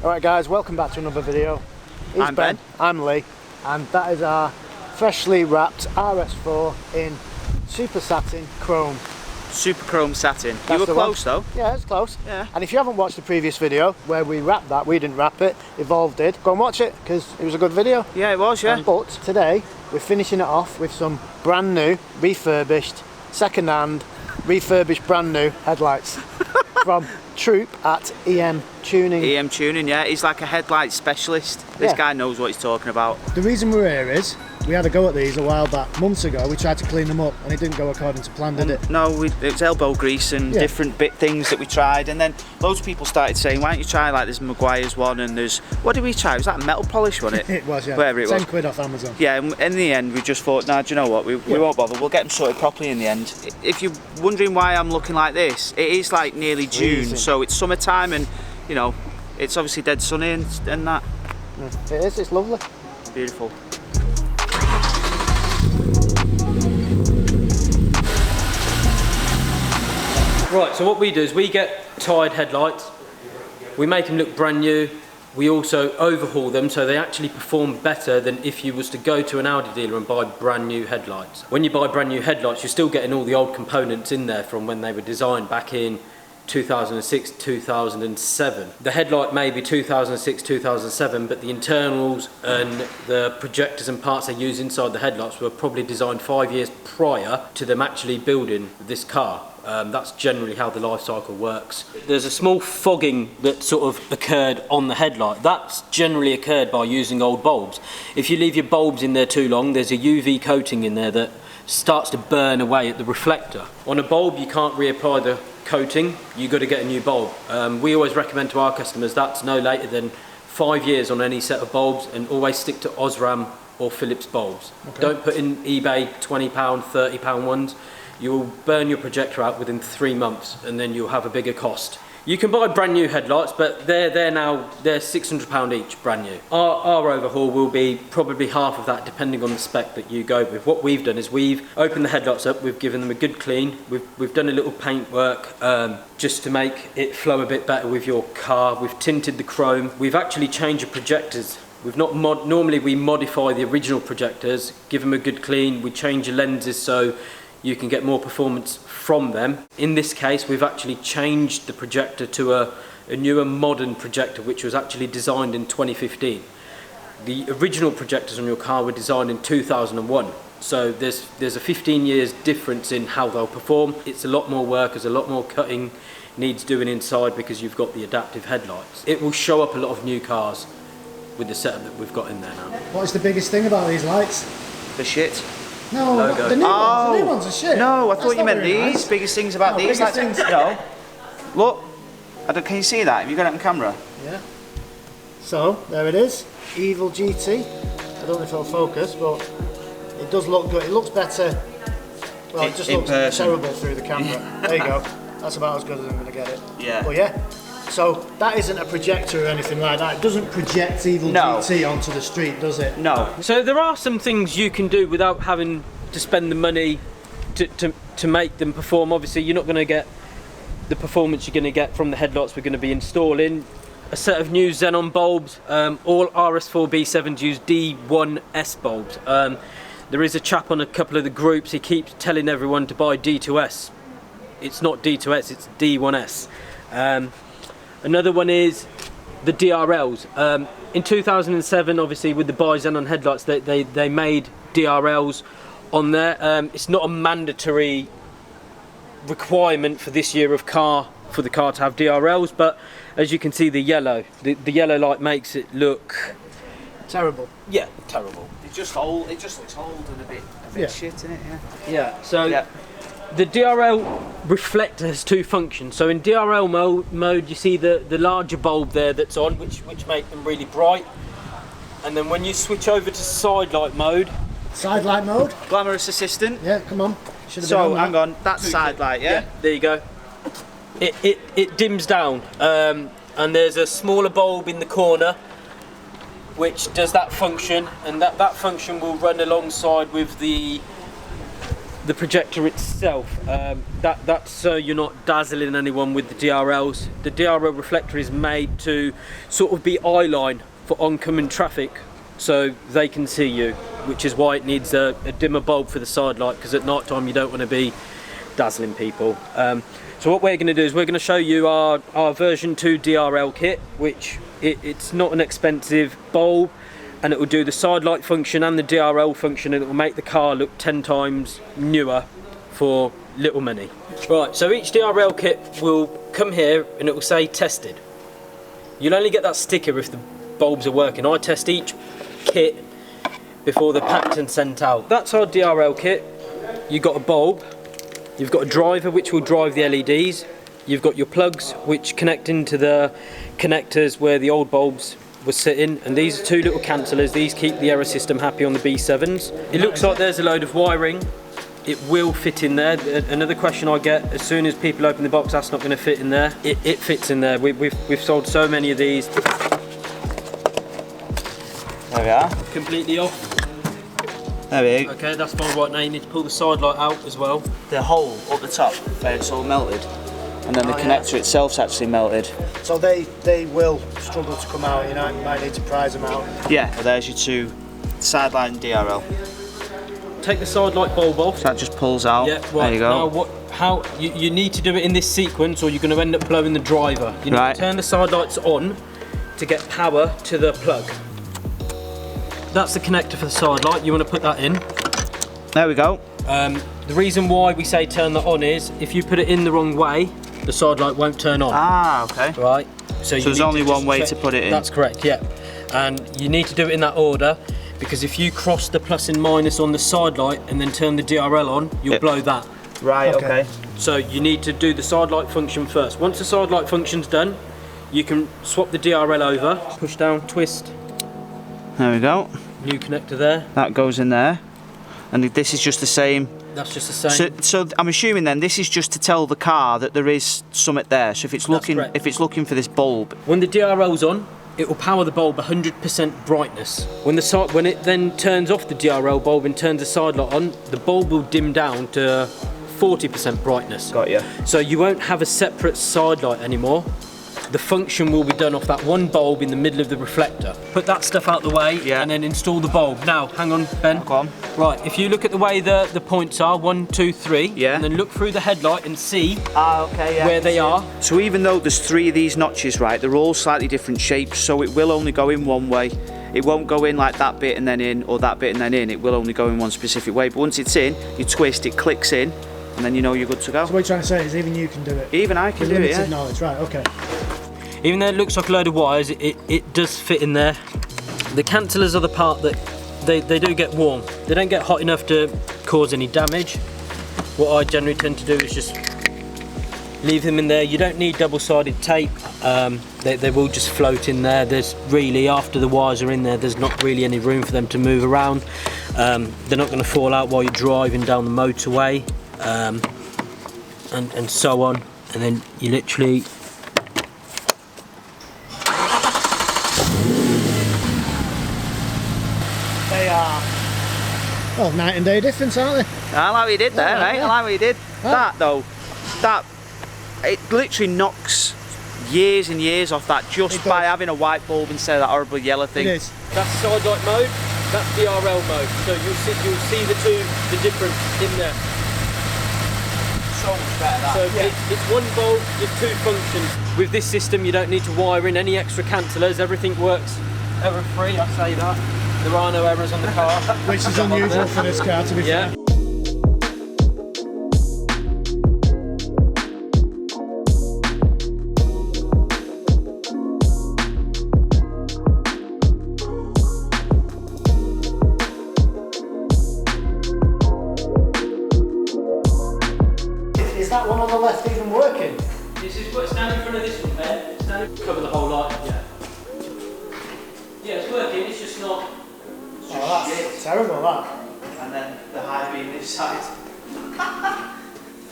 Alright guys, welcome back to another video. I'm Ben. I'm Lee, and that is our freshly wrapped RS4 in super satin chrome. Super chrome satin. That's you were the close one. though. Yeah, it's close. Yeah. And if you haven't watched the previous video where we wrapped that, we didn't wrap it, Evolve did, go and watch it because it was a good video. Yeah, it was, yeah. But today we're finishing it off with some brand new, refurbished, second hand, refurbished brand new headlights from Troop at EM Tuning. EM Tuning, yeah. He's like a headlight specialist. This guy knows what he's talking about. The reason we're here is we had a go at these a while back, months ago. We tried to clean them up and it didn't go according to plan, did it? No, it was elbow grease and different things that we tried, and then loads of people started saying, why don't you try like this Maguire's one, and there's, what did we try? Was that a metal polish, wasn't it? It was, yeah. Wherever it was. 10 quid off Amazon. Yeah, and in the end we just thought, nah, do you know what, we won't bother, we'll get them sorted properly in the end. If you're wondering why I'm looking like this, it is like nearly June, so it's summertime and, you know, it's obviously dead sunny and that. Yeah, it is, it's lovely. Beautiful. Right, so what we do is we get tired headlights, we make them look brand new, we also overhaul them so they actually perform better than if you was to go to an Audi dealer and buy brand new headlights. When you buy brand new headlights, you're still getting all the old components in there from when they were designed back in 2006, 2007. The headlight may be 2006, 2007, but the internals and the projectors and parts they use inside the headlights were probably designed 5 years prior to them actually building this car. That's generally how the life cycle works. There's a small fogging that sort of occurred on the headlight. That's generally occurred by using old bulbs. If you leave your bulbs in there too long, there's a UV coating in there that starts to burn away at the reflector. On a bulb, you can't reapply the coating, you've got to get a new bulb. We always recommend to our customers that's no later than 5 years on any set of bulbs, and always stick to Osram or Philips bulbs. Okay. Don't put in eBay £20, £30 ones. You will burn your projector out within 3 months and then you'll have a bigger cost. You can buy brand new headlights, but they're £600 each, brand new. Our overhaul will be probably half of that depending on the spec that you go with. What we've done is we've opened the headlights up, we've given them a good clean, we've done a little paint work just to make it flow a bit better with your car. We've tinted the chrome, we've actually changed the projectors. We've not normally we modify the original projectors, give them a good clean, we change the lenses so you can get more performance from them. In this case, we've actually changed the projector to a newer modern projector which was actually designed in 2015. The original projectors on your car were designed in 2001. So there's a 15 years difference in how they'll perform. It's a lot more work, there's a lot more cutting needs doing inside because you've got the adaptive headlights. It will show up a lot of new cars with the setup that we've got in there now. What is the biggest thing about these lights? The shit. No, the new ones are shit. No, I thought you meant these. Nice. Biggest things about these. Biggest things. No. Look. Can you see that? Have you got it on camera? Yeah. So, there it is. Evil GT. I don't know if it'll focus, but it does look good. It looks better. Well, it just looks terrible through the camera. There you go. That's about as good as I'm going to get it. Yeah. But yeah. So, that isn't a projector or anything like that. It doesn't project Evil GT onto the street, does it? No. So there are some things you can do without having to spend the money to make them perform. Obviously, you're not going to get the performance you're going to get from the headlights we're going to be installing. A set of new xenon bulbs. All RS4 B7s use D1S bulbs. There is a chap on a couple of the groups, he keeps telling everyone to buy D2S. It's not D2S, it's D1S. Another one is the DRLs. In 2007, obviously, with the bi-xenon headlights, they made DRLs on there. It's not a mandatory requirement for this year of car for the car to have DRLs, but as you can see, the yellow light makes it look terrible. Yeah, terrible. It just looks old and a bit shit, isn't it? Yeah. Yeah. So. The DRL reflector has two functions. So in DRL mode, you see the larger bulb there that's on, which make them really bright. And then when you switch over to side light mode. Side light mode? Glamorous assistant. Yeah, come on. So hang on, that's side light, yeah? There you go. It dims down, and there's a smaller bulb in the corner which does that function, and that function will run alongside with the the projector itself, that's so you're not dazzling anyone with the DRLs. The DRL reflector is made to sort of be eye line for oncoming traffic, so they can see you, which is why it needs a dimmer bulb for the side light, because at night time you don't want to be dazzling people. So what we're going to do is we're going to show you our version 2 DRL kit, which it's not an expensive bulb, and it will do the side light function and the DRL function, and it will make the car look 10 times newer for little money. Right, so each DRL kit will come here and it will say tested. You'll only get that sticker if the bulbs are working. I test each kit before they're packed and sent out. That's our DRL kit. You've got a bulb, you've got a driver which will drive the LEDs, you've got your plugs which connect into the connectors where the old bulbs was sitting, and these are 2 little cancellers. These keep the error system happy on the B7s. It looks like there's a load of wiring. It will fit in there. Another question I get as soon as people open the box, that's not going to fit in there. It fits in there. We've sold so many of these. There we are. Completely off. There we go. Okay, that's fine. Right now you need to pull the side light out as well. The hole up the top where it's all melted, and then the connector itself's actually melted. So they will struggle to come out, you know, you might need to prise them out. Yeah, well, there's your 2 sideline DRL. Take the side light bulb off. So that just pulls out. Yeah, right. There you go. Now you need to do it in this sequence, or you're going to end up blowing the driver. You need to turn the side lights on to get power to the plug. That's the connector for the side light. You want to put that in. There we go. The reason why we say turn that on is if you put it in the wrong way, the side light won't turn on. Ah, okay. Right. So there's only one way to put it in. That's correct, yeah. And you need to do it in that order, because if you cross the plus and minus on the side light and then turn the DRL on, you'll blow that. Right, okay. So you need to do the side light function first. Once the side light function's done, you can swap the DRL over, push down, twist. There we go. New connector there. That goes in there. And this is just the same. That's just the same. So I'm assuming then this is just to tell the car that there is something there. So if it's looking for this bulb. When the DRL's on, it will power the bulb 100% brightness. When it then turns off the DRL bulb and turns the side light on, the bulb will dim down to 40% brightness. Got you. So you won't have a separate side light anymore. The function will be done off that one bulb in the middle of the reflector. Put that stuff out the way, and then install the bulb. Now, hang on, Ben. Go on. Right, if you look at the way the points are, 1, 2, 3, and then look through the headlight and see where they are. So even though there's 3 of these notches, right, they're all slightly different shapes, so it will only go in one way. It won't go in like that bit and then in, or that bit and then in. It will only go in one specific way. But once it's in, you twist, it clicks in, and then you know you're good to go. So what you're trying to say is even you can do it? Even I can do it, yeah. Knowledge, right, okay. Even though it looks like a load of wires, it does fit in there. The cancellers are the part that they do get warm. They don't get hot enough to cause any damage. What I generally tend to do is just leave them in there. You don't need double-sided tape. They will just float in there. There's really, after the wires are in there, there's not really any room for them to move around. They're not going to fall out while you're driving down the motorway, and so on. And then you literally They are, well, night and day difference, aren't they? I like what you did there, mate. I like what you did. That though, it literally knocks years and years off that just by having a white bulb instead of that horrible yellow thing. It is. That's side light mode, that's DRL mode. So you'll see the difference in there. So much better that. So it's one bulb with 2 functions. With this system you don't need to wire in any extra cancellers, everything works error-free, I say that. There are no errors on the car. Which is unusual for this car, to be fair. Is that one on the left even working? This is what's stand in front of this one there. Cover the whole light, yeah, it's working, it's just not. Oh, that's terrible, that. And then the high beam this side.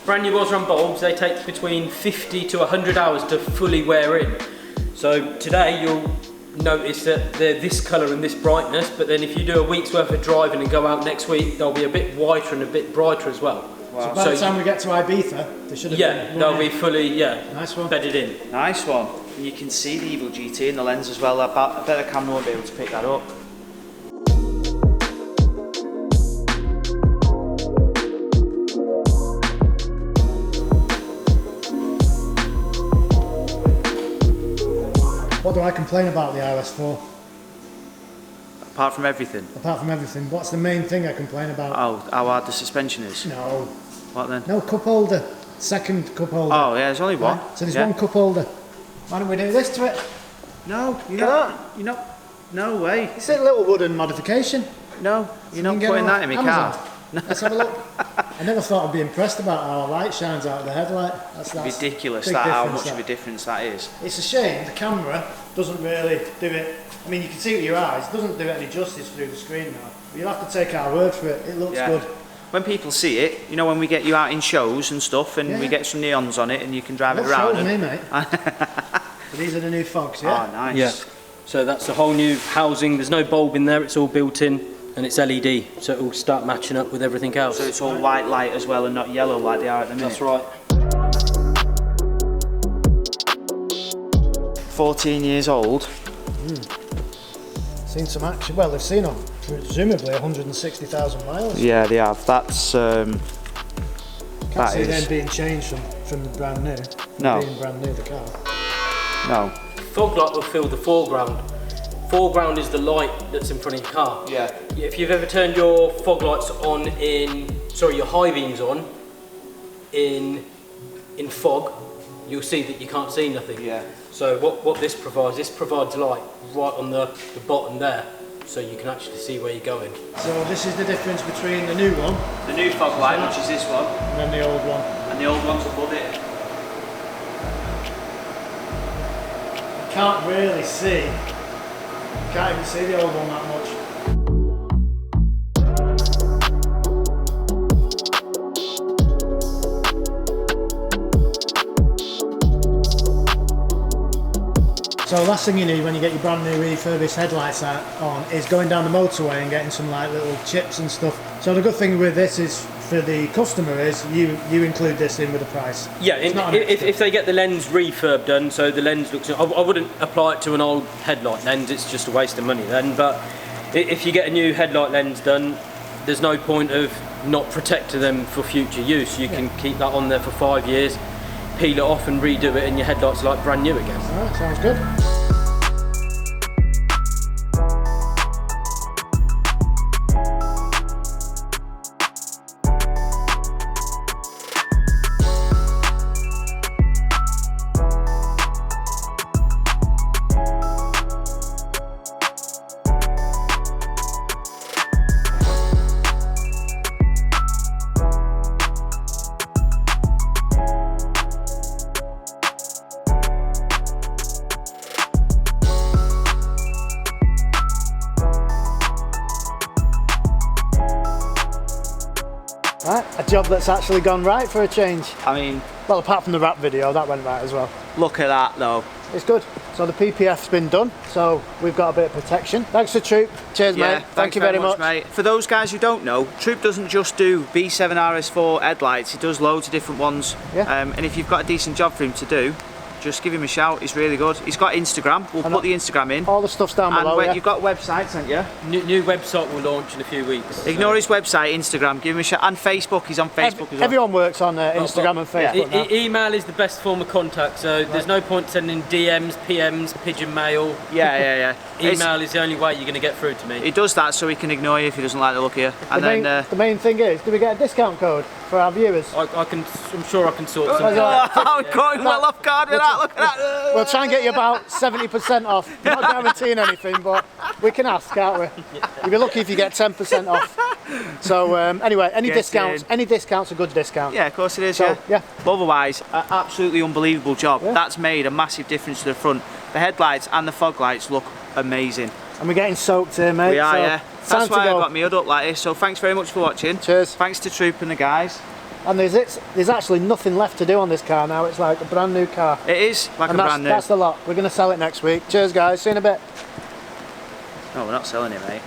Brand new Osram bulbs, they take between 50 to 100 hours to fully wear in. So today you'll notice that they're this colour and this brightness, but then if you do a week's worth of driving and go out next week, they'll be a bit whiter and a bit brighter as well. Wow. So by the time we get to Ibiza, they should have been they'll be fully nice one. bedded in. Nice one. And you can see the Evo GT in the lens as well. I bet the camera won't be able to pick that up. What do I complain about the RS4? Apart from everything? Apart from everything, what's the main thing I complain about? Oh, how hard the suspension is? No. What then? No, cup holder. Second cup holder. Oh yeah, there's only one. Right. So there's one cup holder. Why don't we do this to it? No, you're not. No way. It's a little wooden modification. No, you're not putting that in my car. Let's have a look. I never thought I'd be impressed about how light shines out of the headlight. That's ridiculous that how much of a difference that is. It's a shame the camera doesn't really do it. I mean, you can see it with your eyes. It doesn't do it any justice through the screen now. But you'll have to take our word for it. It looks good. When people see it, you know, when we get you out in shows and stuff, and we get some neons on it, and you can drive it around. Me, mate. These are the new fogs, yeah. Oh, nice. Yeah. So that's a whole new housing. There's no bulb in there. It's all built in. And it's LED, so it will start matching up with everything else. So it's all white light as well and not yellow like they are at the minute. That's right. 14 years old. Seen some action. Well, they've seen on presumably 160,000 miles. Yeah, they have. That's Can't see them being changed from the brand new. No. Being brand new, the car. No. Fog light will fill the foreground. Foreground is the light that's in front of your car. Yeah. If you've ever turned your fog lights on your high beams on in fog, you'll see that you can't see nothing. Yeah. So what this provides light right on the bottom there, so you can actually see where you're going. So this is the difference between the new one, The new fog light, which is this one, and then the old one. and the old one's above it. You can't really see. Can't even see the old one that much. So last thing you need when you get your brand new refurbished headlights on is going down the motorway and getting some like little chips and stuff. So the good thing with this is for the customer is you include this in with the price. Yeah, if they get the lens refurb done, so the lens looks, I wouldn't apply it to an old headlight lens, it's just a waste of money then, but if you get a new headlight lens done, there's no point of not protecting them for future use. You can keep that on there for 5 years, peel it off and redo it, and your headlights are like brand new again. Alright, sounds good. Right, a job that's actually gone right for a change. I mean, well, apart from the rap video, that went right as well. Look at that though. It's good. So the PPF's been done, so we've got a bit of protection. Thanks to Troop. Cheers, mate. Thank you very much, mate. For those guys who don't know, Troop doesn't just do B7 RS4 headlights, he does loads of different ones. Yeah. And if you've got a decent job for him to do, just give him a shout, he's really good. He's got Instagram, we'll put the Instagram in. All the stuff's down below, and you've got websites, haven't you? New website will launch in a few weeks. Ignore his website, Instagram, give him a shout. And Facebook, he's on Facebook as well. Everyone works on Instagram and Facebook now. Email is the best form of contact, so there's no point sending DMs, PMs, pigeon mail. Yeah. Email is the only way you're going to get through to me. He does that so he can ignore you if he doesn't like the look of you. And the main thing is, do we get a discount code for our viewers? I'm sure I can sort something. Oh, going well off guard with that, look at that. We'll try and get you about 70% off. Not guaranteeing anything, but we can ask, can't we? You'll be lucky if you get 10% off. So anyway, any discounts are good discounts. Yeah, of course it is, so, yeah. But otherwise, an absolutely unbelievable job. Yeah. That's made a massive difference to the front. The headlights and the fog lights look amazing. And we're getting soaked here, mate. We are, so yeah. That's why I got me hood up like this. So thanks very much for watching. Cheers. Thanks to Troop and the guys. And there's actually nothing left to do on this car now. It's like a brand new car. It is like a brand new. That's the lot. We're going to sell it next week. Cheers, guys. See you in a bit. No, we're not selling it, mate.